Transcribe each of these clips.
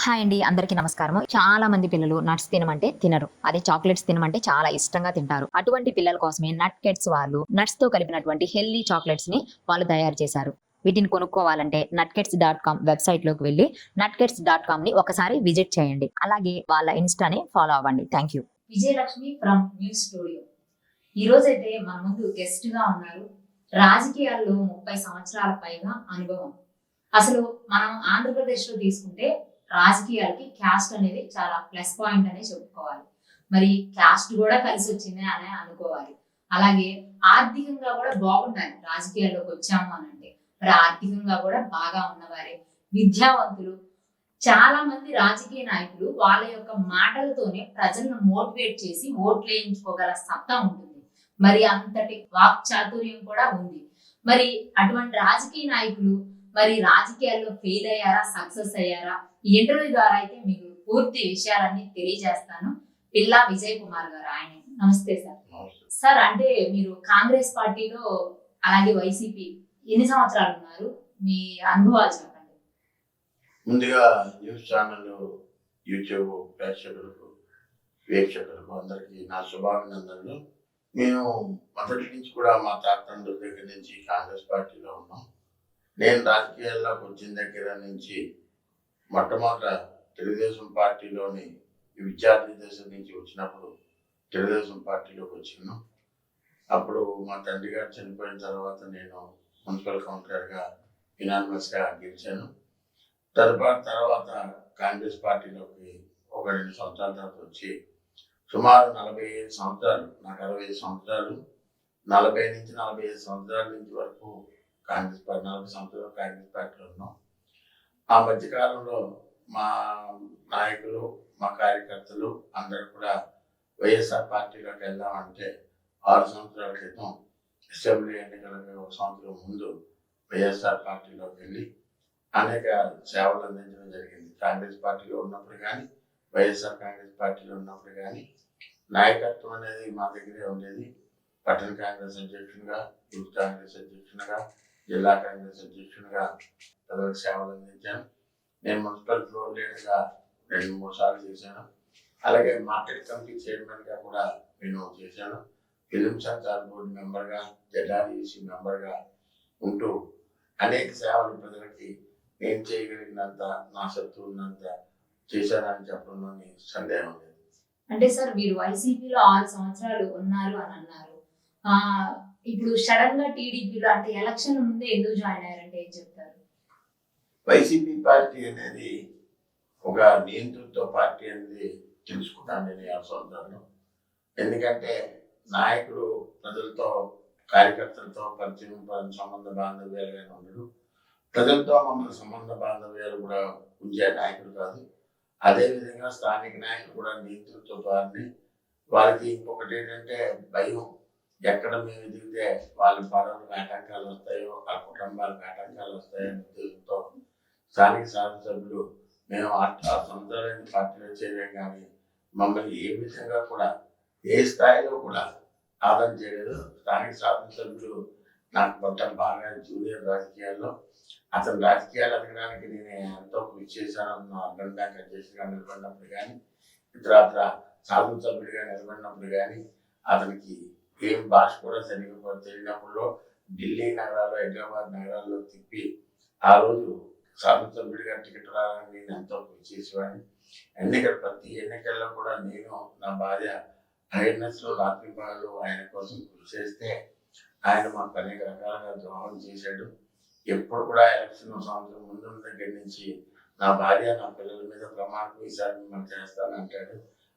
Hi అండి, అందరికీ నమస్కారము. చాలా మంది పిల్లలు నట్స్ తినమంటే తినరు. అదే చాక్లెట్స్ తినమంటే చాలా ఇష్టంగా తింటారు. అటువంటి పిల్లల కోసమే నట్ కిడ్స్ వాళ్ళు నట్స్ తో కలిపినటువంటి హెల్దీ చాక్లెట్స్ ని వాళ్ళు తయారు చేశారు. వీటిని కొనుక్కోవాలంటే nutkids.com వెబ్సైట్ లోకి వెళ్ళి nutkids.com ని ఒకసారి విజిట్ చేయండి. అలాగే వాళ్ళ ఇన్స్టాని ఫాలో అవ్వండి. Thank you. Vijayalakshmi from news studio. ఈ రోజైతే మన ముందు గెస్ట్ గా ఉన్నారు. రాజకీయాల్లో 30 సంవత్సరాల పైగా అనుభవం. అసలు మనం ఆంధ్రప్రదేశ్ లో తీసుకుంటే రాజకీయాలకి క్యాస్ట్ అనేది చాలా ప్లస్ పాయింట్ అనే చెప్పుకోవాలి. మరి క్యాస్ట్ కూడా కలిసి వచ్చింది అనే అనుకోవాలి. అలాగే ఆర్థికంగా కూడా బాగుండాలి. రాజకీయాల్లోకి వచ్చాము అని అంటే మరి ఆర్థికంగా కూడా బాగా ఉన్నవారే, విద్యావంతులు, చాలా మంది రాజకీయ నాయకులు వాళ్ళ యొక్క మాటలతోనే ప్రజలను మోటివేట్ చేసి ఓట్లు వేయించుకోగల సత్తా ఉంటుంది. మరి అంతటి వాక్ చాతుర్యం కూడా ఉంది. మరి అటువంటి రాజకీయ నాయకులు మరి రాజకీయాల్లో ఫెయిల్ అయ్యారా, సక్సెస్ అయ్యారా? ఈ ఇంటర్వ్యూ ద్వారా అయితే మీకు పూర్తి విషయాలన్నీ తెలియజేస్తాను. పిల్లా విజయ్ కుమార్ గారు, ఆయన. నమస్తే సార్. సార్, అంటే మీరు కాంగ్రెస్ పార్టీలో అలాగే వైసీపీ ఎన్ని సంవత్సరాలు ఉన్నారు? మీ అనుభవాలు చెప్పండి. ముందుగా న్యూస్ ఛానల్, యూట్యూబ్ ప్రేక్షకులకు, వీక్షకులకు అందరికీ నా శుభాభినందనలు. మేము మొదటి నుంచి కూడా మా తాతండ్రుల దగ్గర నుంచి కాంగ్రెస్ పార్టీలో ఉన్నాం. నేను రాజకీయాల్లోకి వచ్చిన దగ్గర నుంచి మొట్టమొదట తెలుగుదేశం పార్టీలోని విద్యార్థి దశ నుంచి వచ్చినప్పుడు తెలుగుదేశం పార్టీలోకి వచ్చాను. అప్పుడు మా తండ్రి గారు చనిపోయిన తర్వాత నేను మున్సిపల్ కౌన్సిలర్గా యునానిమస్గా గెలిచాను. తర్వాత కాంగ్రెస్ పార్టీలోకి ఒక 2 సంవత్సరాల తర్వాత వచ్చి సుమారు 45 సంవత్సరాలు, నాకు 65 సంవత్సరాలు, 40 నుంచి 45 సంవత్సరాల నుంచి వరకు కాంగ్రెస్ పార్టీ, 40 సంవత్సరాలు కాంగ్రెస్ పార్టీలో ఉన్నాం. ఆ మధ్యకాలంలో మా నాయకులు, మా కార్యకర్తలు అందరూ కూడా వైఎస్ఆర్ పార్టీలోకి వెళ్దామంటే 6 సంవత్సరాల క్రితం అసెంబ్లీ ఎన్నికలకు 1 సంవత్సరం ముందు వైఎస్ఆర్ పార్టీలోకి వెళ్ళి అనేక సేవలు అందించడం జరిగింది. కాంగ్రెస్ పార్టీలో ఉన్నప్పుడు కానీ, వైఎస్ఆర్ కాంగ్రెస్ పార్టీలో ఉన్నప్పుడు కానీ నాయకత్వం అనేది మా దగ్గరే ఉండేది. పట్టణ కాంగ్రెస్ అధ్యక్షునిగా, యూత్ కాంగ్రెస్ అధ్యక్షునిగా, జిల్లా కాంగ్రెస్ అధ్యక్షునిగా ప్రజలకు సేవలు అందించాను. నేను మున్సిపల్ ఫ్లోర్ లీడర్గా 2-3 సార్లు చేశాను. అలాగే మార్కెట్ కమిటీ చైర్మన్గా కూడా నేను చేశాను. ఫిలిం సెన్సార్ బోర్డు మెంబర్గా, జెడ్ఆర్ఈసీ మెంబర్గా ఉంటూ అనేక సేవలు ప్రజలకి నేను చేయగలిగినంత, నా శక్తి ఉన్నంత చేశానని చెప్పడంలోని సందేహం లేదు. అంటే సార్, మీరు వైసీపీలో 6 సంవత్సరాలు ఉన్నారు అని అన్నారు. ఇప్పుడు సడన్ గా టీడీపీలో, అంటే ఎలక్షన్ ముందే ఎందుకు జాయిన్ అయ్యారంటే ఏం చెప్తారు? వైసీపీ పార్టీ అనేది ఒక నియంతృత్వ పార్టీ అనేది తెలుసుకున్నాను నేను 6 సంవత్సరాలు. ఎందుకంటే నాయకుడు ప్రజలతో, కార్యకర్తలతో పరిచయం, సంబంధ బాంధవ్యాలుగా ఉండడు. ప్రజలతో మమ్మల్ని సంబంధ బాంధవ్యాలు కూడా ఉంచే నాయకుడు కాదు. అదేవిధంగా స్థానిక నాయకులు కూడా నియంతృత్వ పార్టీ. వాళ్ళకి ఇంకొకటి ఏంటంటే భయం. ఎక్కడ మేము ఎదిగితే వాళ్ళ పడవలకు ఆటంకాలు వస్తాయో, ఆ కుటుంబాలకు ఆటంకాలు వస్తాయో అనే ఉద్దేశంతో స్థానిక శాసనసభ్యులు మేము 6 సంవత్సరాలైన పార్టీలో చేరాం, కానీ మమ్మల్ని ఏ విధంగా కూడా, ఏ స్థాయిలో కూడా ఆదరణ చేయలేదు. స్థానిక శాసనసభ్యులు నాకు కొంత బాగా జూనియర్ రాజకీయాల్లో, అతను రాజకీయాలు ఎదగడానికి నేను ఎంతో కృషి చేశాను. అర్బన్ బ్యాంక్ అధ్యక్షుడిగా నిలబడినప్పుడు కానీ, ఇతరత్ర శాసనసభ్యుడిగా నిలబడినప్పుడు కానీ అతనికి ఏం భాష కూడా సరిగ్గా తెలియనప్పుడు ఢిల్లీ నగరాల్లో, హైదరాబాద్ నగరాల్లో తిప్పి ఆ రోజు శాసనసభ్యుడిగా టికెట్ రావడానికి నేను ఎంతో కృషి చేసేవాడిని. ప్రతి ఎన్నికల్లో కూడా నేను, నా భార్య ఐఎన్ఎస్లో రాత్రి పగలు ఆయన కోసం కృషి చేస్తే ఆయన మాకు అనేక రకాలుగా ద్రోహం చేశాడు. ఎప్పుడు కూడా ఎలక్షన్ సంవత్సరం ముందు దగ్గర నుంచి నా భార్య, నా పిల్లల మీద ప్రమాణం ఈసారి మిమ్మల్ని చేస్తానంటాడు.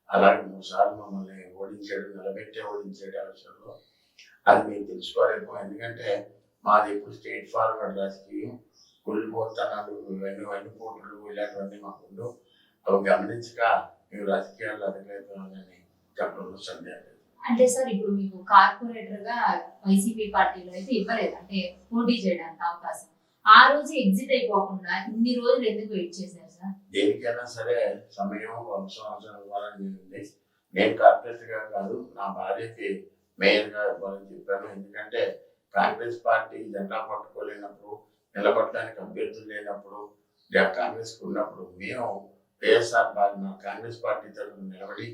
అలాగే 3 సార్లు మమ్మల్ని ఓడించాడు, నిలబెట్టే ఓడించాడు ఎలక్షన్లో. అది మేము తెలుసుకోలేము. ఎందుకంటే మాది ఎప్పుడు స్టేట్ ఫార్వర్డ్ రాజకీయం. కుళ్ళిపోతానాలు, వెన్నుపోట్లు ఇలాంటివన్నీ మాకు అవి గమనించక మేము రాజకీయాల్లో అదగలేకపోయామని చెప్పడంలో సందేహం లేదు. అంటే సార్, ఇప్పుడు మీకు కార్పొరేటర్ గా వైసీపీ పార్టీలో అయితే ఇవ్వలేదు, అంటే పోటీ చేయడానికి అవకాశం. ఆ రోజు ఎగ్జిట్ అయిపోకుండా ఇన్ని రోజులు ఎందుకు వెయిట్ చేశారు సార్? దేనికైనా సరే సమయం, వంశం ఇవ్వాలని ఉంది. నేను కార్పొరేటర్గా కాదు, నా భార్యకి మేయర్గా ఇవ్వాలని చెప్పాను. ఎందుకంటే కాంగ్రెస్ పార్టీ జెండా పట్టుకోలేనప్పుడు, నిలబడడానికి అభ్యర్థులు లేనప్పుడు, కాంగ్రెస్కి ఉన్నప్పుడు మేము వైఎస్ఆర్ పార్టీ కాంగ్రెస్ పార్టీ తరఫున నిలబడి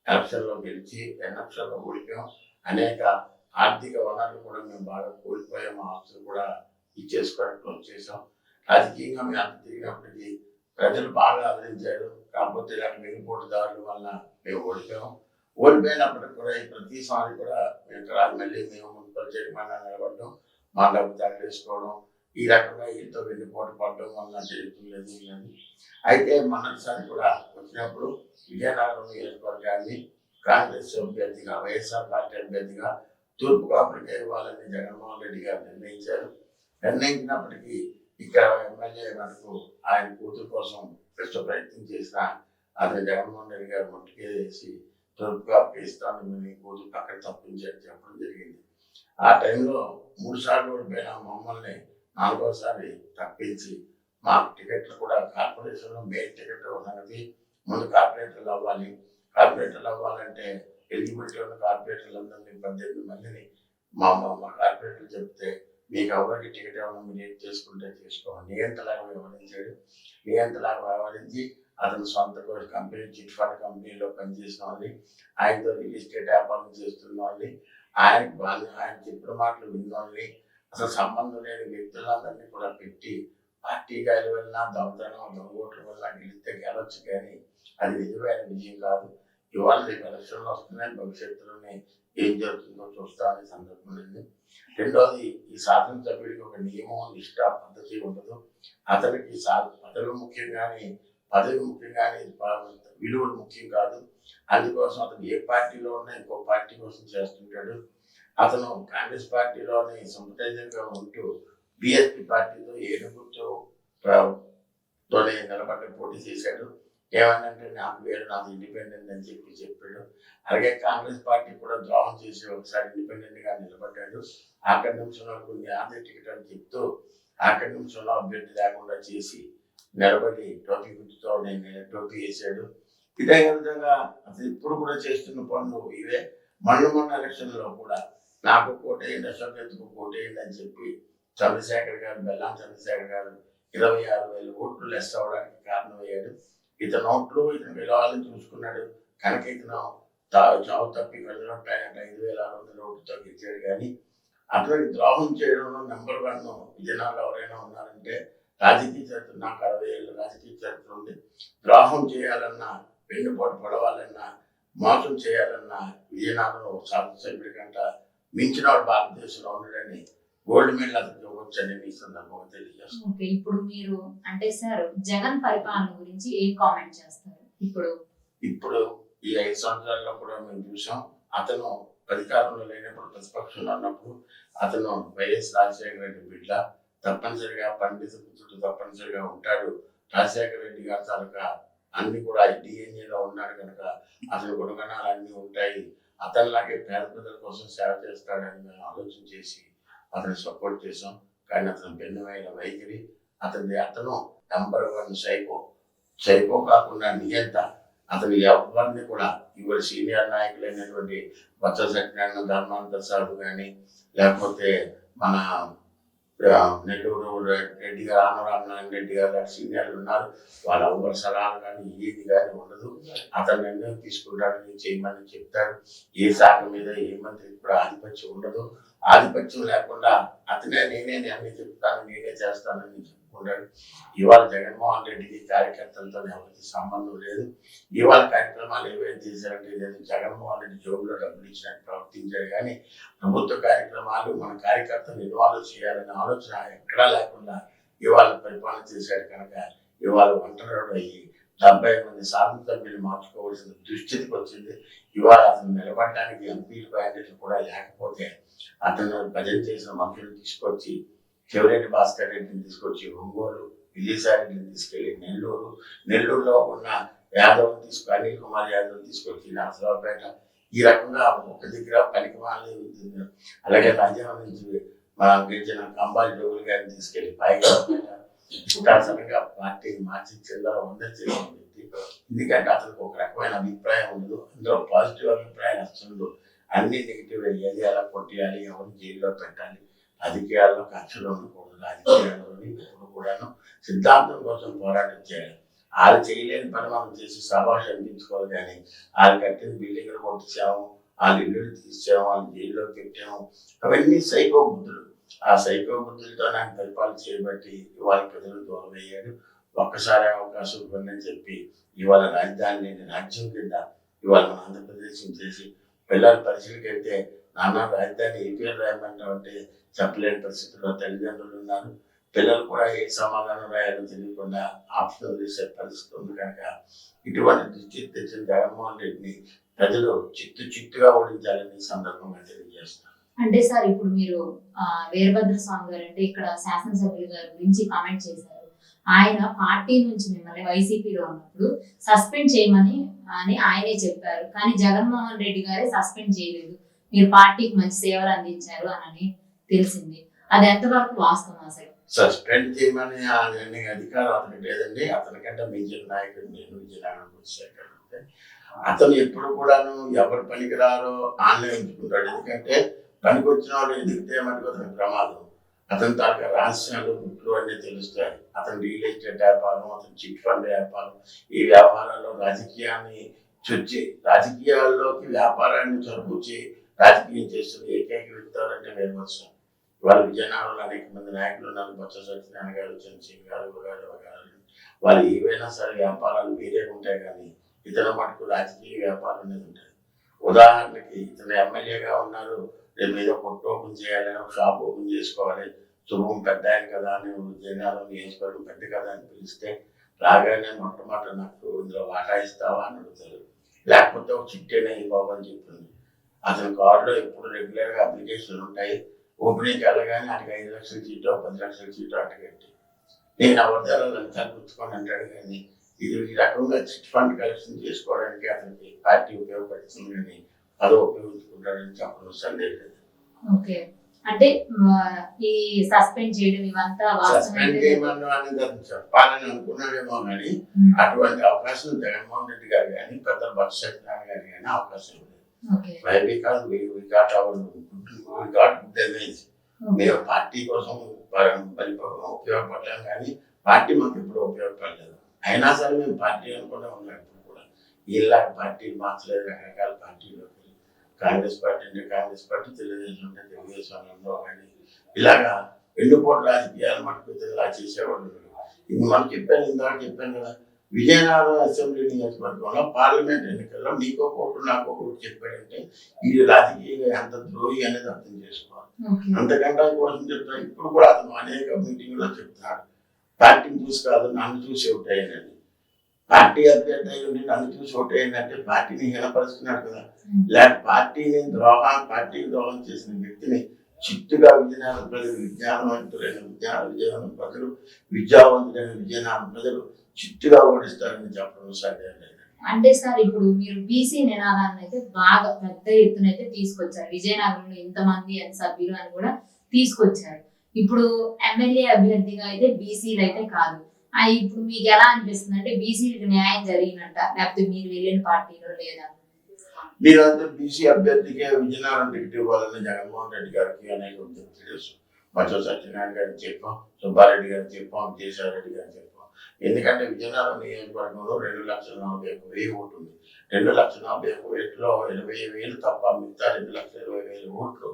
ఎలక్షన్లో గెలిచి ఎలక్షన్లో ఓడిపోయాం. అనేక ఆర్థిక వనరులు కూడా మేము బాగా కోల్పోయాము, ఆస్తులు కూడా ఇచ్చేసుకోవడానికి వచ్చేసాం. రాజకీయంగా మేము అంత తిరిగినప్పటికీ ప్రజలు బాగా ఆదరించారు. కాకపోతే ఇలాంటి వెనుపోటుదారుల వల్ల మేము ఓడిపోయాం. ఓడిపోయినప్పటికి కూడా ప్రతిసారి కూడా మళ్ళీ మేము మున్సిపల్ చైర్మన్ నిలబడడం, మా డబ్బు తగ్గేసుకోవడం, ఈ రకంగా వీళ్ళతో వెన్నుపోటు పడడం వల్ల జరుగుతులేదు. అయితే మొన్నటిసారి కూడా వచ్చినప్పుడు విజయనగరం నియోజకవర్గాన్ని కాంగ్రెస్ అభ్యర్థిగా, వైఎస్ఆర్ పార్టీ అభ్యర్థిగా తూర్పు కాపులకి ఇవ్వాలని జగన్మోహన్ రెడ్డి గారు నిర్ణయించారు. నిర్ణయించినప్పటికీ ఇక్కడ ఎమ్మెల్యే మనకు ఆయన కూతురు కోసం పెద్ద ప్రయత్నం చేసిన అతను జగన్మోహన్ రెడ్డి గారు ముట్టుకేసి తూర్పు కాపుకి ఇస్తాను, మీ కూతురు పక్కన తప్పించారు చెప్పడం జరిగింది. ఆ టైంలో 3 సార్లు ఓడిపోయిన మమ్మల్ని 4వసారి తప్పించి మాకు టికెట్లు కూడా కార్పొరేషన్లో మెయిన్ టికెట్ సంగతి ముందు కార్పొరేటర్లు అవ్వాలి. కార్పొరేటర్లు అవ్వాలంటే ఎలిజిబిలిటీ ఉన్న కార్పొరేటర్లు అందరినీ 18 మందిని మా కార్పొరేటర్లు చెప్తే మీకు ఎవరికి టికెట్ ఏమైనా మీరు ఏం చేసుకుంటే చేసుకోవాలి. నియంతలాగా వ్యవహరించాడు. నియంతలాగా వ్యవహరించి అతను సొంత కంపెనీ చిట్ ఫండ్ కంపెనీలో పనిచేసిన వాళ్ళని, ఆయనతో రియల్ ఎస్టేట్ వ్యాపారం చేస్తున్న వాళ్ళని, ఆయన చెప్పిన మాటలు విన్న వాళ్ళని, అసలు సంబంధం లేని వ్యక్తులందరినీ కూడా పెట్టి పార్టీ గాలి వల్ల దొంగతనం దొంగోట్ల వల్ల గెలిస్తే గెలవచ్చు, కానీ అది నిజమైన విజయం కాదు. ఇవాళ రేపు ఎలక్షన్లు వస్తున్నాయి, భవిష్యత్తులోనే ఏం జరుగుతుందో చూస్తామనే సందర్భం ఉంది. రెండోది, ఈ శాసనసభ్యుడికి ఒక నియమం, నిష్ట, పద్ధతి ఉండదు. అతనికి పదవి ముఖ్యం కానీ విలువలు ముఖ్యం కాదు. అందుకోసం అతను ఏ పార్టీలో ఉన్నా ఇంకో పార్టీ కోసం చేస్తుంటాడు. అతను కాంగ్రెస్ పార్టీలోని సంప్రదాయంగా ఉంటూ బిఎస్పీ పార్టీతో ఏనుగుతోనే నిలబడ్డ పోటీ చేశాడు. ఏమనంటే నాకు వేరు, నాది ఇండిపెండెంట్ అని చెప్పాడు. అలాగే కాంగ్రెస్ పార్టీ కూడా ద్రోహం చేసి ఒకసారి ఇండిపెండెంట్ గా నిలబడ్డాడు. ఆఖరి నిమిషంలో కొన్ని ఆర్థిక టికెట్ అని చెప్తూ ఆఖరి నిమిషంలో అభ్యర్థి లేకుండా చేసి నిలబడి టోపీ గుర్తుతో టోపీ వేసాడు. ఇదే విధంగా అసలు ఇప్పుడు కూడా చేస్తున్న పనులు ఇవే. మొన్న ఎలక్షన్లో కూడా నాకు కోటేయండి, అసభ్యతకు కోటేయండి అని చెప్పి బెల్లాం చంద్రశేఖర్ గారు 26,000 ఓట్లు లెస్ అవడానికి కారణమయ్యాడు. ఇతను ఓట్లు ఇతను విలువలను చూసుకున్నాడు కనుక ఇతను చావు తప్పి వెళ్ళినట్టు 5,600 ఓట్లతో గెలిచాడు. కానీ అతనికి ద్రోహం చేయడంలో నెంబర్ 1 జనాలు ఎవరైనా ఉన్నారంటే రాజకీయ చరిత్ర, నాకు 60 ఏళ్ళ రాజకీయ చరిత్ర ఉంది. ద్రోహం చేయాలన్నా, వెన్నుపోటు పడవాలన్నా, మోసం చేయాలన్నా విజయనగరం శాసనసభ్యుడి కంట మించిన వాడు భారతదేశంలో ఉండడని గోల్డ్ మెడల్ అతనికి ఇవ్వచ్చు అని ఈ సందర్భంగా తెలియజేస్తాను. ఓకే, ఇప్పుడు మీరు అంటే సార్ జగన్ పరిపాలన గురించి ఏం కామెంట్ చేస్తారు? ఇప్పుడు ఈ 5 సంవత్సరాల్లో కూడా మేము చూసాం. అతను అధికారంలో లేనప్పుడు, ప్రతిపక్షంలో ఉన్నప్పుడు అతను వైఎస్ రాజశేఖర రెడ్డి బిడ్డ, తప్పనిసరిగా పండిత పుత్రుడు తప్పనిసరిగా ఉంటాడు. రాజశేఖర రెడ్డి గారి తాలూకా అన్ని కూడా డిఎన్ఏలో ఉన్నాడు కనుక అతని గుణగణాలు అన్నీ ఉంటాయి. అతనిలాగే పేద ప్రజల కోసం సేవ చేస్తాడని మేము ఆలోచన చేసి అతను సపోర్ట్ చేసాం. కానీ అతను భిన్నమైన వైఖరి, అతను నెంబర్ 1 సైకో కాకుండా నియంత. అతను ఎవరిని కూడా ఇవాళ సీనియర్ నాయకులైనటువంటి బొత్స సత్యనారాయణ, ధర్మాంతర సాగు కానీ, లేకపోతే మన నెల్లూరు రెడ్డి గారు, ఆనరామనారాయణ రెడ్డి గారు లాంటి సీనియర్లు ఉన్నారు. వాళ్ళ ఎవరి సలహాలు కానీ ఏది కానీ ఉండదు. అతను నిర్ణయం తీసుకుంటాడు, నేను చేయమని చెప్తాడు. ఏ శాఖ మీద ఏ మంత్రికి కూడా ఆధిపత్యం ఉండదు. ఆధిపత్యం లేకుండా అతనే నేనే అన్ని చెప్తాను, నేనే చేస్తానని చెప్పుకుంటాడు. ఇవాళ జగన్మోహన్ రెడ్డికి కార్యకర్తలతో ఎవరికి సంబంధం లేదు. ఇవాళ కార్యక్రమాలు ఏవైనా చేశారంటే లేదు, జగన్మోహన్ రెడ్డి జోబులో డబ్బులు ఇచ్చినట్టు ప్రవర్తించాడు. కానీ ప్రభుత్వ కార్యక్రమాలు మన కార్యకర్తలు ఇన్వాల్వ్ చేయాలనే ఆలోచన ఎక్కడా లేకుండా ఇవాళ పరిపాలన చేశాడు. కనుక ఇవాళ ఒంటరి అయ్యి 70 మంది శాసనసభ్యులు మార్చుకోవాల్సిన దుస్థితికి వచ్చింది. ఇవాళ అతను నిలబడడానికి ఎంపీలు క్యాండిడేట్లు కూడా లేకపోతే అతను భజన చేసిన మనుషులు తీసుకొచ్చి చెవిరెడ్డి భాస్కర్ రెడ్డిని తీసుకొచ్చి ఒంగోలు, విజయసాయిరెడ్డిని తీసుకెళ్లి నెల్లూరులో ఉన్న యాదవ్ అనిల్ కుమార్ యాదవ్ తీసుకొచ్చి నరసరావుపేట, ఈ రకంగా ఒక దగ్గర పనికి వాళ్ళు, అలాగే రాజ్యాంగం నుంచి గెలిచిన కంబాలి డోగులు గారిని తీసుకెళ్లి పైగా ఇష్టాసనంగా పార్టీని మార్చి చెందాల చేసింది. ఎందుకంటే అతనికి ఒక రకమైన అభిప్రాయం ఉండదు, అందులో పాజిటివ్ అభిప్రాయం వస్తుండదు. అన్ని నెగిటివ్ అయ్యేది, అలా కొట్టేయాలి, ఎవరిని జైల్లో పెట్టాలి, రాజకీయాల్లో కక్షలు ఉండకూడదు. రాజకీయాల్లోని ఇప్పుడు కూడాను సిద్ధాంతం కోసం పోరాటం చేయాలి. వాళ్ళు చేయలేని పని మనం చేసి సభాష్ అనిపించుకోవాలి కానీ వాళ్ళు కట్టిన బిల్డింగ్లు కొట్టించాము, వాళ్ళ ఇల్లులు తీసాము, వాళ్ళ జైల్లో పెట్టాము. అవన్నీ సైకో బుద్ధులు. ఆ సైకో బుద్ధులతో నాకు పరిపాలన చేయబట్టి ఇవాళ ప్రజలు దూరం అయ్యాడు. ఒక్కసారి అవకాశం ఇవ్వండి చెప్పి ఇవాళ రాజధాని రాజ్యం కింద ఇవాళ మన ఆంధ్రప్రదేశ్ చేసి పిల్లల పరిస్థితికి వెళ్తే నాన్న రాజధాని ఏ పేరు రాయమంటామంటే చెప్పలేని పరిస్థితుల్లో తల్లిదండ్రులు ఉన్నారు. పిల్లలు కూడా ఏ సమాధానం రాయాలో తెలియకుండా ఆప్షన్ చేసే పరిస్థితి ఉంది కనుక ఇటువంటి దృష్టి తెచ్చిన జగన్మోహన్ రెడ్డిని ప్రజలు చిత్తుగా ఓడించాలని సందర్భంగా తెలియజేస్తారు. అంటే సార్ ఇప్పుడు మీరు వీరభద్ర స్వామి గారు అంటే ఇక్కడ శాసనసభ్యుల గారి గురించి కామెంట్ చేశారు. ఆయన పార్టీ నుంచి మిమ్మల్ని వైసీపీలో ఉన్నప్పుడు సస్పెండ్ చేయమని ఆయనే చెప్పారు. కానీ జగన్మోహన్ రెడ్డి గారే సస్పెండ్ చేయలేదు, మీరు పార్టీకి మంచి సేవలు అందించారు అని తెలిసింది. అది ఎంతవరకు వాస్తవం అసలు? సస్పెండ్ చేయమని అధికారం అతనికి లేదండి. అతనికంటే మించిన నాయకుడు నేను విజయనగరం వచ్చాక అతను ఎప్పుడు కూడాను ఎవరు పనికిరారో ఆన్లైన్ ఉంచుకుంటాడు. ఎందుకంటే పనికి వచ్చిన వాళ్ళు ఎదిగితే మటుకు అతనికి ప్రమాదం. అతని తాలూకా రహస్యాలు గుట్లు అన్నీ తెలుస్తాయి. అతను రియల్ ఎస్టేట్ వ్యాపారం, అతను చిట్ ఫండ్ వ్యాపారం, ఈ వ్యాపారాల్లో రాజకీయాన్ని చొచ్చి రాజకీయాల్లోకి వ్యాపారాన్ని చొరబూచి రాజకీయం చేస్తున్న ఏకైక వ్యక్తులంటే వీరభద్రం. వాళ్ళ విజయనగరంలో అనేక మంది నాయకులు ఉన్నారు. బొత్స సత్యనారాయణ గారు, చంద్రశేఖర్ గారు వాళ్ళు ఏవైనా సరే వ్యాపారాలు వేరే ఉంటాయి కానీ ఇతర మటుకు రాజకీయ వ్యాపారం అనేది ఉంటుంది. ఉదాహరణకి ఇతను ఎమ్మెల్యేగా ఉన్నారు, రేపు ఏదో కొట్టు ఓపెన్ చేయాలని, ఒక షాప్ ఓపెన్ చేసుకోవాలి, శుభం పెద్ద ఆయన కదా అని విజయనగరం నియోజకవర్గం పెద్ద కదా అని పిలిస్తే రాగానే మొట్టమొదట నాకు ఇందులో వాటా ఇస్తావా అని అడుగుతారు. లేకపోతే ఒక చిట్టేనే బాబు అని చెప్తుంది. అతని కారులో ఎప్పుడు రెగ్యులర్గా అప్లికేషన్లు ఉంటాయి. ఓపెనింగ్కి వెళ్ళగానే ఆయనకి 5 లక్షల సీటో 10 లక్షల సీటో అటగట్టి నేను అవతారాలు అంతా గుర్తుకొని అంటాడు. కానీ ఇది ఈ రకంగా చిట్ ఫండ్ కలెక్షన్ చేసుకోవడానికి అతనికి పార్టీ ఉపయోగపడుతుంది కానీ అది ఉపయోగించుకుంటాడని చెప్పడం సందేహం లేదు. ఓకే, అంటే ఈ సస్పెండ్ చేయడం ఇవంతా సస్పెండ్ చేయమని అనేది అతను చెప్పాలని అనుకున్నాడేమో కానీ అటువంటి అవకాశం జగన్మోహన్ రెడ్డి గారు కానీ పెద్ద బొత్స సత్యనారాయణ గారు కానీ అవకాశం లేదు. మేము పార్టీ కోసం ఉపయోగపడలేము కానీ పార్టీ మాకు ఎప్పుడు ఉపయోగపడలేదు. అయినా సరే మేము పార్టీ అనుకుంటూ ఉన్నాం. ఇప్పుడు కూడా ఇలా పార్టీలు మార్చలేదు, రకరకాల పార్టీలు. కాంగ్రెస్ పార్టీ అంటే కాంగ్రెస్ పార్టీ, తెలుగుదేశం అంటే తెలుగుదేశంలో కానీ ఇలాగా వెన్నుపోటు రాజకీయాలు మనకు ఇలా చేసేవాళ్ళు. ఇది మనం చెప్పాను కదా, విజయనగరం అసెంబ్లీ నియోజకవర్గంలో పార్లమెంట్ ఎన్నికల్లో నీకో కోటు నాకో కోటు చెప్పాడంటే ఈ రాజకీయంగా ఎంత ద్రోహి అనేది అర్థం చేసుకోవాలి. అంతకంటే కోసం చెప్తాను. ఇప్పుడు కూడా అతను అనేక మీటింగ్లో చెప్తున్నాడు, పార్టీని చూసి కాదు నన్ను చూసి ఓటేయండి. పార్టీ అభ్యర్థి అయి ఉండి నన్ను చూసి ఓటేయండి పార్టీని హీనపరుస్తున్నాడు కదా. లేక పార్టీకి ద్రోహం చేసిన వ్యక్తిని చిట్టుగా విజయనగరం ప్రజలు, విజ్ఞానవంతులైన విజయనగరం ప్రజలు, విద్యావంతులైన విజయనగరం ప్రజలు చిట్టుగా ఓడిస్తారని చెప్పడం సాధ్యం లేదు. అంటే సార్ ఇప్పుడు మీరు బీసీ నినాదాన్ని అయితే బాగా పెద్ద ఎత్తున అయితే తీసుకొచ్చారు. విజయనగరంలో ఇంతమంది సభ్యులు అని కూడా తీసుకొచ్చారు. ఇప్పుడు ఎమ్మెల్యే అభ్యర్థిగా అయితే బీసీలు అయితే కాదు. ఇప్పుడు మీకు ఎలా అనిపిస్తుంది? అంటే బీసీలకు న్యాయం జరిగినట్ట, లేకపోతే మీరు వెళ్ళిన పార్టీలో లేదా? మీరంతా బీసీ అభ్యర్థిగా విజయనగరం టికెట్ ఇవ్వాలని జగన్మోహన్ రెడ్డి గారికి అనేక తెలుసు. బొత్స సత్యనారాయణ గారికి చెప్పాం, సుబ్బారెడ్డి గారికి చెప్పాం, విజయసాయిరెడ్డి గారికి చెప్పాం. ఎందుకంటే విజయనగరం నియోజకవర్గంలో 2,41,000 ఓటు ఉంది. 2,41,000లో 80,000 తప్ప మిగతా 2,20,000 ఓట్లు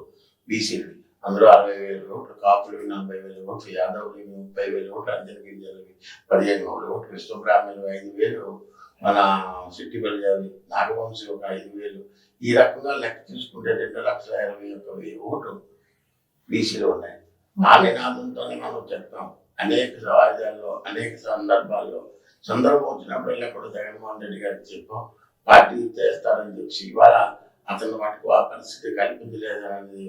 బీసీలు. అందులో 60,000 ఓట్లు కాపులు, 40,000 ఓట్లు యాదవులు, 30,000 ఓట్లు అంజన గిరిజనులవి, 15,000 ఓట్లు విశ్వబ్రాహ్మణులు, 5,000 మన సిట్టిబల్లి నాగవంశీ ఒక 5,000. ఈ రకంగా లెక్క చూసుకుంటే 2,21,000 ఓట్లు బీసీలో ఉన్నాయి. ఆ నినాదంతోనే మనం చెప్తాం. అనేక సమాజాల్లో అనేక సందర్భం వచ్చినప్పుడల్లా కూడా జగన్మోహన్ రెడ్డి గారికి చెప్పాం, పార్టీ చేస్తారని చెప్పి ఇవాళ అతను మటుకు ఆ పరిస్థితి కల్పించలేదనేది.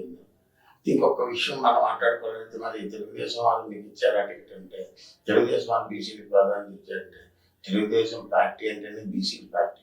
ఇంకొక విషయం మనం మాట్లాడుకోవాలంటే, మరి తెలుగుదేశం వాళ్ళు మీకు ఇచ్చారా టికెట్ అంటే, తెలుగుదేశం వాళ్ళు బీసీకి ప్రాధాన్యత ఇచ్చారంటే, తెలుగుదేశం పార్టీ అంటేనే బీసీ పార్టీ.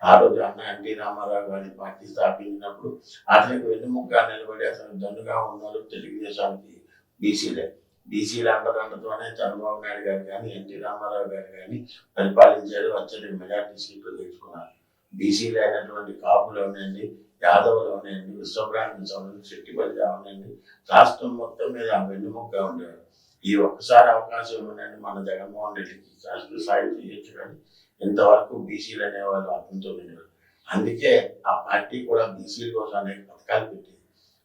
ఆ రోజు అన్న ఎన్టీ రామారావు గారి పార్టీ స్థాపించినప్పుడు అతనికి వెన్నుముగ్గా నిలబడి అతనికి దన్నుగా ఉన్నారు తెలుగుదేశానికి బీసీలే. బీసీల అండదండతోనే చంద్రబాబు నాయుడు గారు కానీ ఎన్టీ రామారావు గారు కానీ పరిపాలించారు. వచ్చేది మెజార్టీ సీట్లు తెచ్చుకున్నారు. బీసీలు అయినటువంటి కాపులు ఉన్నాయండి, యాదవులు ఉన్నాయండి, విశ్వబ్రాహ్మణ్స్ ఉన్నాయండి, శెట్టిబల్లి ఉన్నాయండి, రాష్ట్రం మొత్తం మీద వెన్నుముగ్గా ఉండేవారు. ఈ ఒక్కసారి అవకాశం ఇవ్వనండి మన జగన్మోహన్ రెడ్డికి శాస్త్ర సాయం చేయొచ్చు, కానీ ఇంతవరకు బీసీలు అనేవాళ్ళు అతనితో వినేవారు. అందుకే ఆ పార్టీ కూడా బీసీల కోసం అనేక పథకాలు పెట్టింది.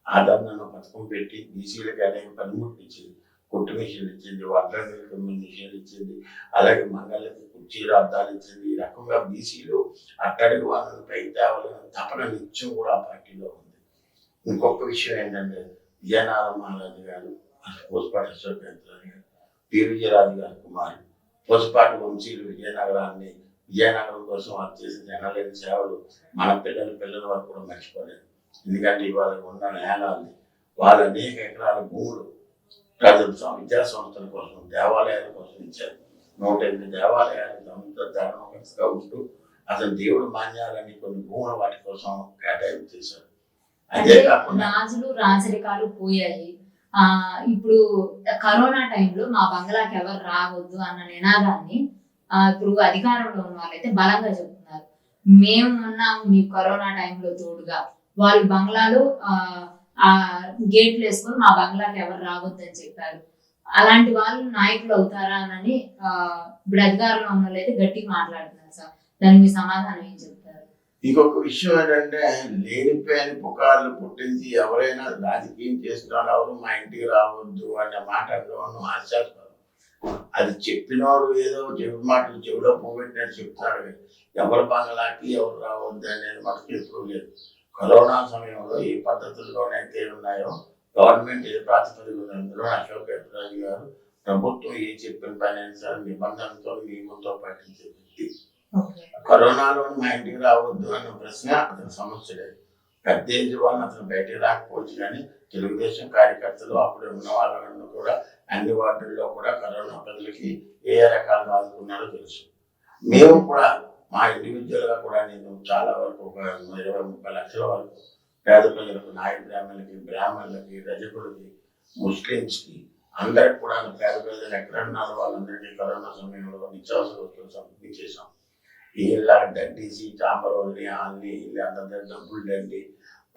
ఆదరణ పథకం పెట్టి బీసీలకు అనేక పనిముట్లు ఇచ్చింది. కుట్టు మిషన్లు ఇచ్చింది, వడ్రంగి మిషన్లు ఇచ్చింది, అలాగే మంగళకి కుర్చీలు అద్దాలు ఇచ్చింది. ఈ రకంగా బీసీలు అట్టడుగు వాళ్ళని పైకి తేవాలని తపన నిత్యం కూడా ఆ పార్టీలో ఉంది. ఇంకొక విషయం ఏంటంటే విజయనారాయణ మహారాజు గారు, పూసపాటి అశోక్ గారు, పి విజయరాజు గారి కుమారుడు పూసపాటి వంశీయులు విజయనగరం కోసం వారు చేసిన జనలేని సేవలు మన పిల్లల వరకు కూడా మర్చిపోలేదు. ఎందుకంటే ఇవాళ ఉన్న నేలాన్ని వాళ్ళు అనేక ఎకరాల భూములు ప్రజలు విద్యా సంస్థల కోసం, దేవాలయాల కోసం ఇచ్చారు. 108 దేవాలయాలు దారుణంగా ఉంటూ అసలు దేవుడు మాన్యాలని కొన్ని భూములు వాటి కోసం కేటాయింపు చేశారు. అదే కాకుండా రాజులు రాజరికాలు పోయాయి. ఇప్పుడు కరోనా టైంలో మా బంగ్లాకి ఎవరు రావద్దు అన్న నినాదాన్ని ఇప్పుడు అధికారంలో ఉన్న వాళ్ళైతే బలంగా చెప్తున్నారు. మేము ఉన్నాం మీ కరోనా టైంలో తోడుగా, వాళ్ళు బంగ్లాలో గేట్లు వేసుకొని మా బంగ్లాకి ఎవరు రావద్దు అని చెప్పారు. అలాంటి వాళ్ళు నాయకులు అవుతారా అని ఇప్పుడు అధికారంలో ఉన్న వాళ్ళు అయితే గట్టిగా మాట్లాడుతున్నారు సార్. దానికి మీ సమాధానం ఏం చెప్తారు? ఇంకొక విషయం ఏంటంటే లేనిపోయిన పుకార్లు పుట్టించి ఎవరైనా రాజకీయం చేస్తున్నారు ఎవరు మా ఇంటికి రావద్దు అనే మాట హాస్యాస్పదం. అది చెప్పినవాడు ఏదో చెవి మాటలు చెవిలో పోగొట్టినట్టు చెప్తాడు. ఎవరి బంగ్లాకి ఎవరు రావద్దు అనేది మనకు ఎప్పుడు లేదు. కరోనా సమయంలో ఈ పద్ధతుల్లోనైతే ఉన్నాయో గవర్నమెంట్ ఏ ప్రాతిపదికన అందులో అశోక్ గజరాజు గారు ప్రభుత్వం ఏ చెప్పిన పని సార్ నిబంధనలతో నియమంతో పాటించే వ్యక్తి. కరోనాలో మా ఇంటికి రావద్దు అన్న ప్రశ్న అతని సమస్య లేదు. పెద్ద ఏజ్ వాళ్ళని అతను బయటికి రాకపోవచ్చు, కానీ తెలుగుదేశం కార్యకర్తలు అప్పుడు ఉన్న వాళ్ళను కూడా అన్ని వార్డుల్లో కూడా కరోనా ప్రజలకి ఏ రకాలుగా ఆదుకున్నారో తెలుసు. మేము కూడా మా ఇండివిజువల్గా కూడా నేను చాలా వరకు ఒక 20-30 లక్షల వరకు పేద ప్రజలకు, నాయ బ్రాహ్మణులకి, రజకులకి, ముస్లిమ్స్కి అందరికి కూడా పేద ప్రజలు ఎక్కడున్నారో వాళ్ళందరికీ కరోనా సమయంలో నిత్యావసర వస్తువులు సమర్పించేసాం. ఇలా దండేసి చాంబరోని అన్ని ఇల్లు అందరి డబ్బులు దండి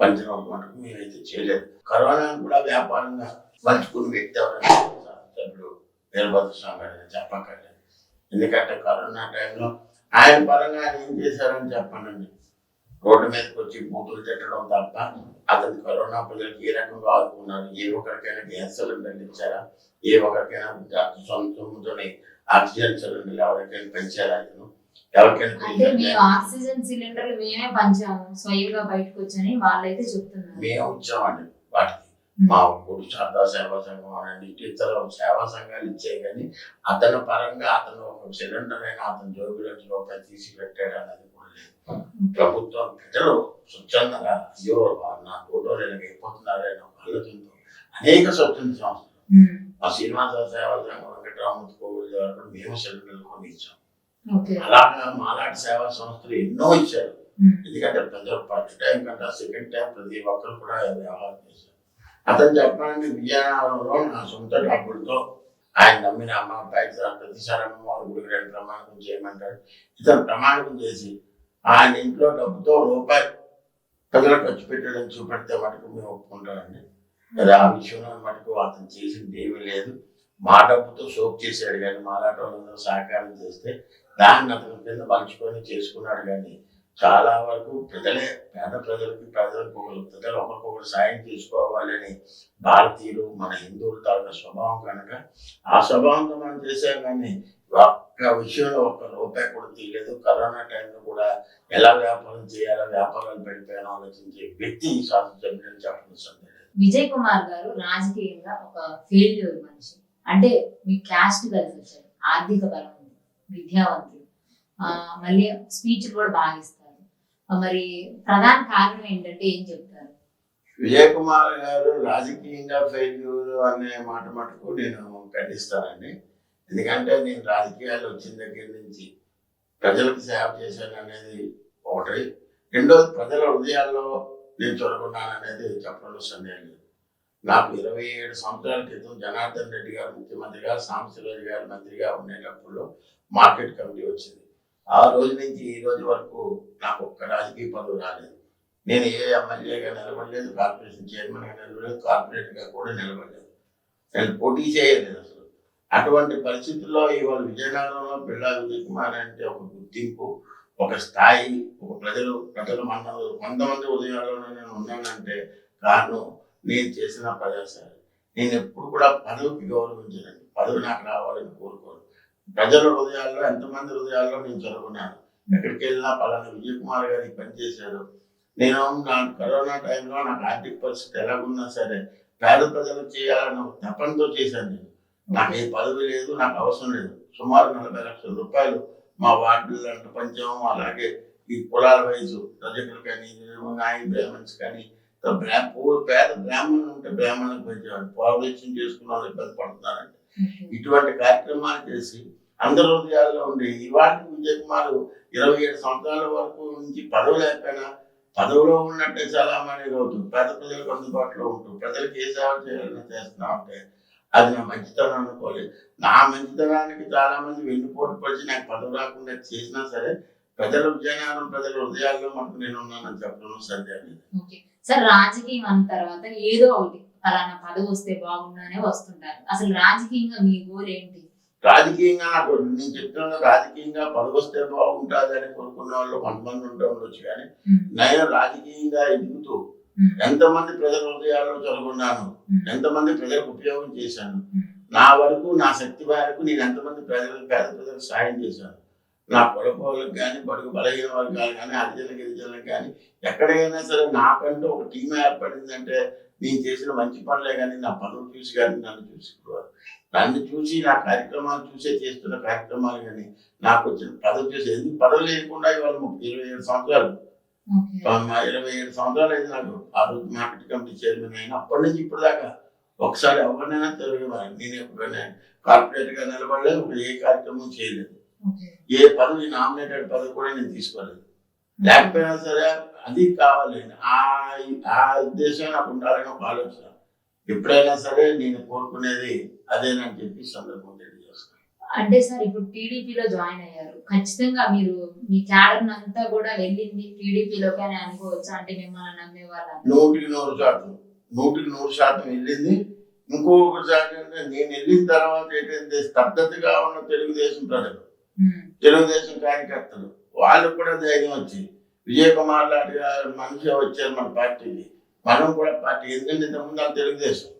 పంచడం మటుకు మేమైతే చేయలేదు. కరోనాను కూడా వ్యాపారంగా మలుచుకుని వ్యక్తి ఎవరైనా సభ్యుడు వీరభద్ర స్వామి గారు చెప్పక్కర్లేదు. ఎందుకంటే కరోనా టైంలో ఆయన పరంగా ఆయన ఏం చేశారని చెప్పానండి. రోడ్డు మీదకి వచ్చి బూతులు తిట్టడం తప్ప అతను కరోనా ప్రజలకు ఏ రకంగా ఆదుకున్నారు? ఏ ఒక్కరికైనా గ్యాస్ సిలిండర్లు ఇచ్చారా? ఏ ఒక్కరికైనా సొంతతోనే ఆక్సిజన్ సిలిండర్లు ఎవరికైనా పెంచారా? అతను ఎవరికైనా ఆక్సిజన్ సిలిండర్లు మేమే పంచాము స్వయంగా బయటకు వచ్చని వాళ్ళైతే చెప్తున్నారు. మేము వచ్చామండి వాటికి. మా ఊరు శారదా సేవా సంఘం అనండి, ఇతర సేవా సంఘాలు ఇచ్చాయి, కానీ అతని పరంగా అతను ఒక సిలిండర్ అయినా అతని జోబులోంచి రూపాయలు తీసి పెట్టాడు అనేది కూడా లేదు. ప్రభుత్వం ప్రజలు స్వచ్ఛందంగా అయ్యో నా ఫోటో అయిపోతున్నారని ఆలోచనతో అనేక స్వచ్ఛంద సంస్థలు, మా శ్రీనివాస సేవా సంఘం వెంకటరామూర్తి కోవిల్ ద్వారా మేము సిలిండర్లు కొని ఇచ్చాం. అలాగా మాలాంటి సేవా సంస్థలు ఎన్నో ఇచ్చారు. ఎందుకంటే ప్రజలు ఫస్ట్ టైం కంటే సెకండ్ టైం ప్రతి ఒక్కరు కూడా వ్యవహారం చేశారు. అతను చెప్పాలంటే విజయనగరంలో నా సొంత డబ్బులతో ఆయన నమ్మిన అమ్మ ప్రతిసారి అమ్మవారి గుడికి 2 ప్రమాణకం చేయమంటాడు. ఇతను ప్రమాణకం చేసి ఆయన ఇంట్లో డబ్బుతో రూపాయి ప్రజలు ఖర్చు పెట్టడం చూపెడితే మటుకు మేము ఒప్పుకుంటామండి. అది ఆ విషయంలో మటుకు అతను చేసింది ఏమీ లేదు. మా డబ్బుతో సోప్ చేశాడు, కానీ మాలాట వాళ్ళందరూ సహకారం చేస్తే దాన్ని అతని కింద పంచుకొని చేసుకున్నాడు. కానీ చాలా వరకు ప్రజలే పేద ప్రజలకు ప్రజలు ఒకరికొకరు సాయం చేసుకోవాలని భారతీయులు మన హిందువుల తాలూకా స్వభావం కనుక ఆ స్వభావంతో మనం చేసాం. కానీ ఒక్క విషయంలో ఒక్క రూపాయి కూడా తీయలేదు. కరోనా టైంలో కూడా ఎలా వ్యాపారం చేయాలో వ్యాపారాలు పెడిపోయానో ఆలోచించే వ్యక్తి శాసనసభ్యుడని చెప్పడం సందేహం. విజయ్ కుమార్ గారు రాజకీయంగా ఒక ఫెయిల్యూర్ మనిషి. అంటే మీ క్యాస్ట్ కలిసి వచ్చారు, ఆర్థిక బలం ఉంది, విద్యావంతులు, మళ్ళీ స్పీచ్ కూడా బాగా ఇస్తారు. మరి ప్రధాన కారణం ఏంటంటే ఏం చెప్తారు? విజయ్ కుమార్ గారు రాజకీయంగా ఫెయిల్యూర్ అనే మాట మటుకు నేను ఖండిస్తానండి. ఎందుకంటే నేను రాజకీయాలు వచ్చిన దగ్గర నుంచి ప్రజలకు సేవ చేశాను అనేది ఒకటి. రెండోది ప్రజల హృదయాల్లో నేను చొరగొన్నాను అనేది చెప్పడంలో సందేహం లేదు. నాకు 27 సంవత్సరాల క్రితం జనార్దన్ రెడ్డి గారు ముఖ్యమంత్రిగా, సాంబశివరాజు గారు మంత్రిగా ఉండేటప్పుడు మార్కెట్ కమిటీ వచ్చింది. ఆ రోజు నుంచి ఈ రోజు వరకు నాకు ఒక్క రాజకీయ పదవి రాలేదు. నేను ఏ ఎమ్మెల్యేగా నిలబడలేదు, కార్పొరేషన్ చైర్మన్గా నిలబడలేదు, కార్పొరేటర్గా కూడా నిలబడలేదు. నేను పోటీ చేయలేదు. అసలు అటువంటి పరిస్థితుల్లో ఇవాళ విజయనగరంలో పిల్లా విజయ్ కుమార్ అంటే ఒక గుర్తింపు, ఒక స్థాయి, ఒక ప్రజలు కొంతమంది ఉదయాల్లోనే నేను ఉన్నానంటే కారణం నేను చేసిన ప్రజాసేవ. నేను ఎప్పుడు కూడా పదవికి గౌరవించనండి. పదవి నాకు రావాలని కోరుకోను. ప్రజల హృదయాల్లో, ఎంతమంది హృదయాల్లో నేను చదువుకున్నాను. ఎక్కడికి వెళ్ళినా పలానా విజయ్ కుమార్ గారు ఈ పని చేశారు. నేను నా కరోనా టైంలో నాకు ఆర్థిక పరిస్థితి ఎలాగున్నా సరే పేద ప్రజలకు చేయాలన్న ఒక తపనతో చేశాను నేను. నాకు ఏ పదవి లేదు, నాకు అవసరం లేదు. సుమారు 40 లక్షల రూపాయలు మా వార్డులంట పంచాము. అలాగే ఈ కులాల వైజు రజకులు కానీ, నాయి బ్రాహ్మణ్స్ కానీ, పేద బ్రాహ్మణులు ఉంటే బ్రాహ్మణులకు పంచేవాడు. పాపులేషన్ చేసుకున్న వాళ్ళు ఇబ్బంది పడుతున్నారంటే ఇటువంటి కార్యక్రమాలు చేసి అందరి హృదయాల్లో ఉండి ఇవాళ విజయ్ కుమార్ 27 సంవత్సరాల వరకు నుంచి పదవి లేకపోయినా పదవిలో ఉన్నట్టే చలామణి అవుతుంది. పేద ప్రజలకు అందుబాటులో ఉంటుంది. ప్రజలకు ఏ సేవ చేయాలని చేస్తున్నా ఉంటే అది నా మంచితనం అనుకోలేదు. నా మంచితనానికి చాలా మంది వెన్నుపోటు పడిచి నాకు పదవి రాకుండా చేసినా సరే విజయనగరం ప్రజల హృదయాల్లో మనకు నేను ఉన్నానని చెప్పడం సందేహం. సార్, రాజకీయం అన్న తర్వాత ఏదో ఒకటి ఫలానా పదవి వస్తే బాగుండనే వస్తుంటారు. అసలు రాజకీయంగా మీ గోల్ ఏంటి? రాజకీయంగా నాకు నేను చెప్తున్నా, రాజకీయంగా పదవి వస్తే బాగుంటుంది అని కోరుకున్న వాళ్ళు కొంతమంది ఉండొచ్చు. కానీ నేను రాజకీయంగా ఎదుగుతూ ఎంతమంది ప్రజల హృదయాల్లో చదువుకున్నాను, ఎంతమంది ప్రజలకు ఉపయోగం చేశాను, నా వరకు నా శక్తి మేరకు నేను ఎంతమంది పేద ప్రజలకు సాయం చేశాను. నా పొలపోలకు కానీ, బడుగు బలహీన వర్గాలు కానీ, హరిజన గిరిజనులకు కానీ ఎక్కడైనా సరే నాకంటూ ఒక టీం ఏర్పడిందంటే నేను చేసిన మంచి పనులే. కానీ నా పదవి చూసి కానీ నన్ను చూసి నా కార్యక్రమాలు చూసే చేస్తున్న కార్యక్రమాలు కానీ నాకు వచ్చిన పదవి చూసి ఎందుకు పదవి లేకుండా ఇవాళ 27 సంవత్సరాలు 27 సంవత్సరాలు అయితే నాకు ఆ రోజు మార్కెట్ కమిటీ చైర్మన్ అయినా అప్పటి నుంచి ఇప్పుడు దాకా ఒకసారి ఎవరినైనా తిరగమని నేను ఎప్పుడైనా కార్పొరేట్ గా నిలబడలేదు. ఏ కార్యక్రమం చేయలేదు. ఏ పదవి నామినేటెడ్ పదవి కూడా నేను తీసుకోలేదు. లేకపోయినా సరే అది కావాలి, ఆ ఉద్దేశం నాకు ఉండాలని ఒక ఆలోచన. ఎప్పుడైనా సరే నేను కోరుకునేది అదేనని చెప్పి సందర్భం తెలియజేస్తాను. అంటే సార్, ఇప్పుడు టీడీపీలో జాయిన్ అయ్యారు, ఖచ్చితంగా మీరు మీ క్యాడర్ అంతా కూడా వెళ్ళింది టీడీపీలోకి అని అనుకోవచ్చు. అంటే మిమ్మల్ని నమ్మే వాళ్ళు 100% వెళ్ళింది. ఇంకొకసారి అంటే నేను వెళ్ళిన తర్వాత ఏంటంటే స్తబ్దతగా ఉన్న తెలుగుదేశం ప్రజలు, తెలుగుదేశం కార్యకర్తలు వాళ్ళకు కూడా ధైర్యం వచ్చి విజయ్ కుమార్ లాంటి మనిషి వచ్చారు మన పార్టీకి, మనం కూడా పార్టీ. ఎందుకంటే ఇంతకుముందు తెలుగుదేశం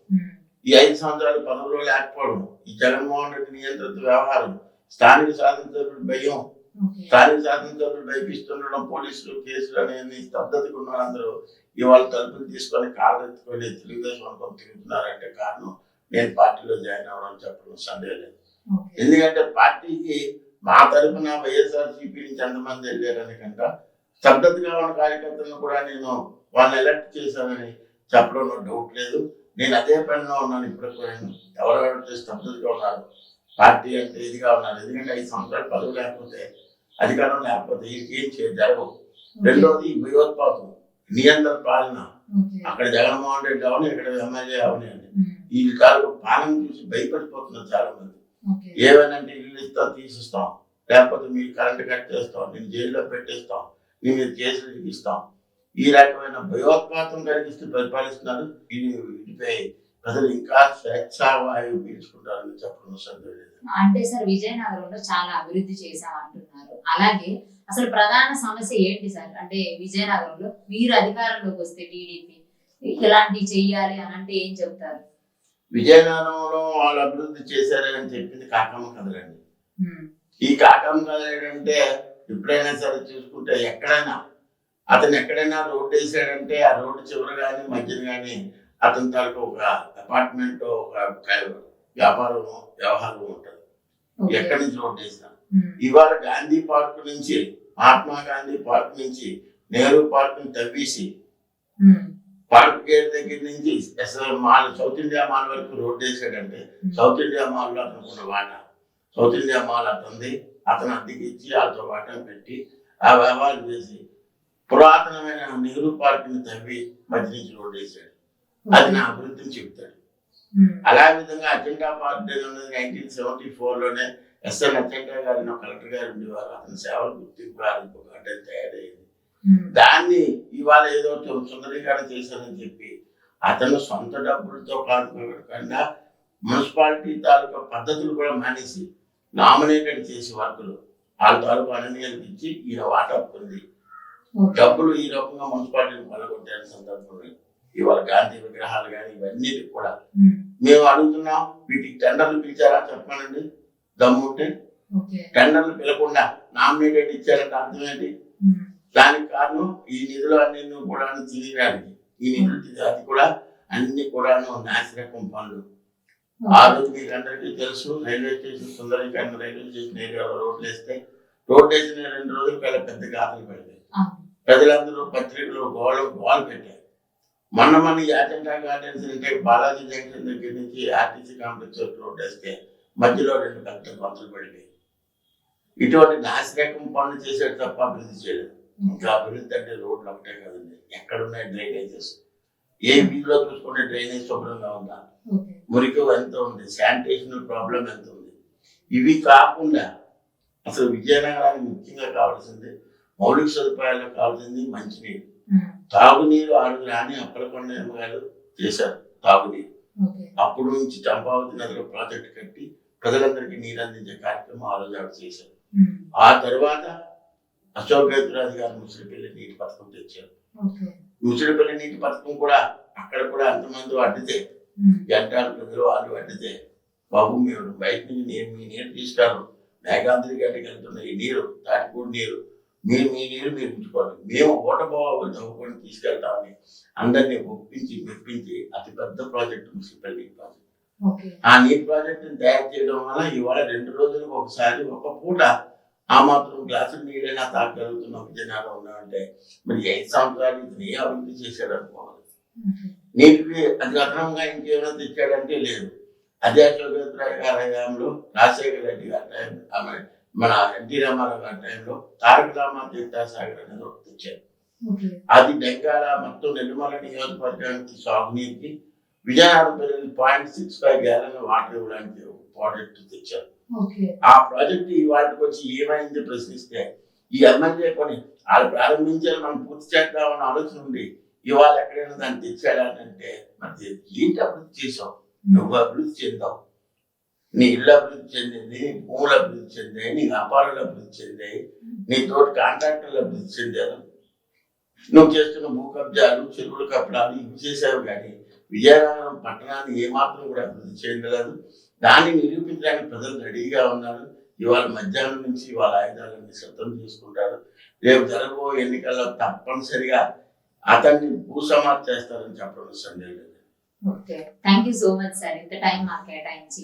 ఈ 5 సంవత్సరాలు పదవిలో లేకపోవడం, ఈ జగన్మోహన్ రెడ్డి నియంత్రిత వ్యవహారం, స్థానిక శాసనసభ్యుడు భయం, స్థానిక శాసనసభ్యుడు భయపిస్తుండడం, పోలీసులు కేసులు అనేది స్తబ్దతకు ఉన్న అందరూ ఇవాళ తలుపులు తీసుకొని కాళ్ళు ఎత్తుకొని తెలుగుదేశం అనుకొని తిరుగుతున్నారంటే కారణం నేను పార్టీలో జాయిన్ అవ్వడం చెప్పడం సందేహం లేదు. ఎందుకంటే పార్టీకి మా తరఫున వైఎస్ఆర్సీపీ నుంచి ఎంతమంది వెళ్ళారని కంటే స్తబ్దతగా ఉన్న కార్యకర్తలను కూడా నేను వాళ్ళని ఎలక్ట్ చేశానని చెప్పడంలో డౌట్ లేదు. నేను అదే పనిలో ఉన్నాను. ఇప్పుడు ఎవరెవరైతే స్తబ్దతగా ఉన్నారు, పార్టీ అంటే ఇదిగా ఉన్నారు. ఎందుకంటే 5 సంవత్సరాలు పదవి లేకపోతే, అధికారం లేకపోతే ఏం జరగవు. రెండోది భయోత్పాతం, నియంత్రణ పాలన. అక్కడ జగన్మోహన్ రెడ్డి అవని, ఇక్కడ ఎమ్మెల్యే అవని అని ఈ కాలం పాలన చూసి భయపడిపోతున్నారు చాలా మంది. ఏమైనా ఇల్లు ఇస్తాం, తీసిస్తాం, లేకపోతే మీరు కరెంట్ కట్ చేస్తాం, నేను జైల్లో పెట్టేస్తాం, నేను మీరు కేసులు ఇస్తాం, ఈ రకమైన భయోత్పాతం కలిగిస్తూ పరిపాలిస్తున్నారు. వీటిపై ప్రజలు ఇంకా స్వేచ్ఛావాయువు పీల్చుకుంటారని చెప్పడం సందేహం లేదు. అంటే సార్, విజయనగరంలో చాలా అభివృద్ధి చేశామంటున్నారు. అలాగే అసలు ప్రధాన సమస్య ఏంటి సార్? అంటే విజయనగరంలో మీరు అధికారంలోకి వస్తే టీడీపీ ఇలాంటివి చెయ్యాలి అని అంటే ఏం చెప్తారు? విజయనగరంలో వాళ్ళు అభివృద్ధి చేశారని చెప్పింది కాకమ్మ కదలండి. ఈ కాకమ్మ కదలంటే ఎప్పుడైనా సరే చూసుకుంటే ఎక్కడైనా రోడ్డు వేసాడంటే ఆ రోడ్డు చివరి కానీ మధ్యన కానీ అతని తరకు ఒక అపార్ట్మెంట్, ఒక వ్యవహారం ఉంటుంది. ఎక్కడి నుంచి రోడ్డు వేసినా ఇవాళ గాంధీ పార్క్ నుంచి, మహాత్మా గాంధీ పార్క్ నుంచి నెహ్రూ పార్క్ ని తవ్వేసి పార్క్ గేట్ దగ్గర నుంచి సౌత్ ఇండియా మాల్ వరకు రోడ్డు వేసాడంటే సౌత్ ఇండియా మాల్ లో అతనుకున్న వాటా, సౌత్ ఇండియా మాల్ అతనిది, అతను అద్దెకి ఇచ్చి వాళ్ళతో వాటా పెట్టి ఆ వ్యవహారం చేసి పురాతనమైన నెహ్రూ పార్క్ ని తవ్వి మధ్య నుంచి రోడ్డు వేసాడు. అది నా అభివృద్ధిని చెప్తాడు. అలా విధంగా అజెండా పార్టీ ఉన్నది 1974లోనే ఎస్ఎన్ అజెండా గారిని కలెక్టర్ గారు ఉండేవారు. అతని సేవలు గుర్తింపు అడ్డం తయారైంది. దాన్ని ఇవాళ ఏదో సుందరీకరణ చేశానని చెప్పి అతను సొంత డబ్బులతో కాకుండా మున్సిపాలిటీ తాలూకా పద్ధతులు కూడా మానేసి నామినేటెడ్ చేసి వర్కులు వాళ్ళ తాలూకా అనన్యాలకు ఇచ్చి ఈయన వాటా పొంది డబ్బులు ఈ రకంగా మున్సిపాలిటీని కొనగొట్టిన సందర్భంలో ఇవాళ గాంధీ విగ్రహాలు కానీ ఇవన్నీ కూడా మేము అడుగుతున్నాం. వీటికి టెండర్లు పిలిచారా చెప్పానండి దమ్ముంటే. టెండర్లు పిలకుండా నామినేటెడ్ ఇచ్చారంటే అర్థం ఏంటి? దానికి కారణం ఈ నిధులు అన్ని కూడా తినడానికి ఈ నిధులు అది కూడా అన్ని కూడాను నాసిరకం పనులు. ఆ రోజు మీకు అందరికీ తెలుసు, రైల్వే స్టేషన్ సుందరీకరణ రైల్వే స్టేషన్ ఏరియాలో రోడ్లు వేస్తే రోడ్డు వేసిన 2 రోజుల కల్లా పెద్ద గాథలు పెడతాయి. ప్రజలందరూ పత్రికలు గోలు పెట్టారు. మన యాజెంటా గార్డెన్స్ అంటే బాలాజీ జంక్షన్ దగ్గర నుంచి ఆర్టీసీ కాంప్లెక్స్ రోడ్డు వేస్తే మధ్యలో 2 పెద్ద గొంతులు పడిపోయి. ఇటువంటి నాసిరకం పనులు చేసేది తప్ప అభివృద్ధి చేయలేదు. ఇంకా అభివృద్ధి అంటే రోడ్లు ఒకటే కదండి, ఎక్కడున్నాయి డ్రైనేజెస్, ఏ వీధిలో చూసుకుంటే డ్రైనేజ్ శుభ్రంగా ఉందా, మురికి ఎంత ఉంది, శానిటేషన్ ప్రాబ్లం ఎంత ఉంది. ఇవి కాకుండా అసలు విజయనగరానికి ముఖ్యంగా కావాల్సింది మౌలిక సదుపాయాలు కావాల్సింది మంచినీరు, తాగునీరు. ఆరు రాని అప్పలకొండ గారు చేశారు తాగునీరు. అప్పుడు నుంచి చంపావతి నదిలో ప్రాజెక్టు కట్టి ప్రజలందరికీ నీరు అందించే కార్యక్రమం ఆ రోజు ఆవిడ చేశారు. ఆ తర్వాత అశోక్ గజరాజు గారు ముసిరిపల్లి నీటి పథకం తెచ్చారు. ముసిరిపల్లి నీటి పథకం కూడా అక్కడ కూడా అంతమంది అడ్డితే గంటాలు ప్రజలు వాళ్ళు అడ్డితే, బాబు మీరు బయట నుంచి మీ నీరు తీసుకురారు, మేఘాంధ్రి గడ్డకి వెళ్తున్న ఈ నీరు తాటిపూడి నీరు మీ నీరు మీరు ఉంచుకోండి, మేము ఓటబాబు చదువుకొని తీసుకెళ్తామని అందరినీ ఒప్పించి మెప్పించి అతిపెద్ద ప్రాజెక్టు మున్సిపల్ నీటి ప్రాజెక్ట్. ఆ నీటి ప్రాజెక్టుని తయారు చేయడం వల్ల ఇవాళ 2 రోజులకు ఒకసారి ఒక పూట ఆ మాత్రం గ్లాసులు నీళ్ళైనా తాగలుగుతున్న విజయనగరం ఉన్నామంటే మరి 5 సంవత్సరాలు ఇతను ఏ అభివృద్ధి చేశాడు అనుకోవాలి. నీటికి అది అదనంగా ఇంకేమైనా తెచ్చాడంటే లేదు. అదే అశోక్ గజరాజు గారి హయాంలో, రాజశేఖర రెడ్డి గారి టైం, మన ఎన్టీ రామారావు గారి టైంలో తారక రామ తీర్థసాగర్ అనేది ఒకటి తెచ్చారు. అది డెంకాల మొత్తం నెల్లిమల నియోజకవర్గానికి సాగునీరుకి విజయనగరం ప్రజలు 0.65 గ్యాలన్ వాటర్ ఇవ్వడానికి ఒక ప్రాజెక్ట్ తెచ్చారు. ఆ ప్రాజెక్ట్ ఈ వాటికి వచ్చి ఏమైంది ప్రశ్నిస్తే ఈ ఎమ్మెల్యే కొని వాళ్ళు ప్రారంభించారు, మనం పూర్తి చేద్దామన్న ఆలోచన ఉంది. ఇవాళ ఎక్కడైనా దాన్ని తెచ్చాడా అంటే మరి ఏంటి అభివృద్ధి చేసావు? నువ్వు అభివృద్ధి చెందావు, నీ ఇల్లు అభివృద్ధి చెందింది, నీ భూములు అభివృద్ధి చెందాయి, నీ వ్యాపారాలు అభివృద్ధి చెందాయి, నీ తోటి కాంట్రాక్టర్లు అభివృద్ధి చెందారు, నువ్వు చేస్తున్న భూ కబ్జాలు, చెరువులు కప్పడాలు ఇవి చేసావు. కానీ విజయనగరం పట్టణాన్ని ఏమాత్రం కూడా అభివృద్ధి చేయలేదు. దాన్ని నిరూపించడానికి ప్రజలు రెడీగా ఉన్నారు. ఇవాళ మధ్యాహ్నం నుంచి వాళ్ళ ఆయుధాలన్నీ సిద్ధం చేసుకుంటారు. రేపు జరగబోయే ఎన్నికల్లో తప్పనిసరిగా అతన్ని భూసమాధి చేస్తారని చెప్పడం సందేహం లేదు. Okay, thank you so much sir, ఇంత టైం మాకు కేటాయించి.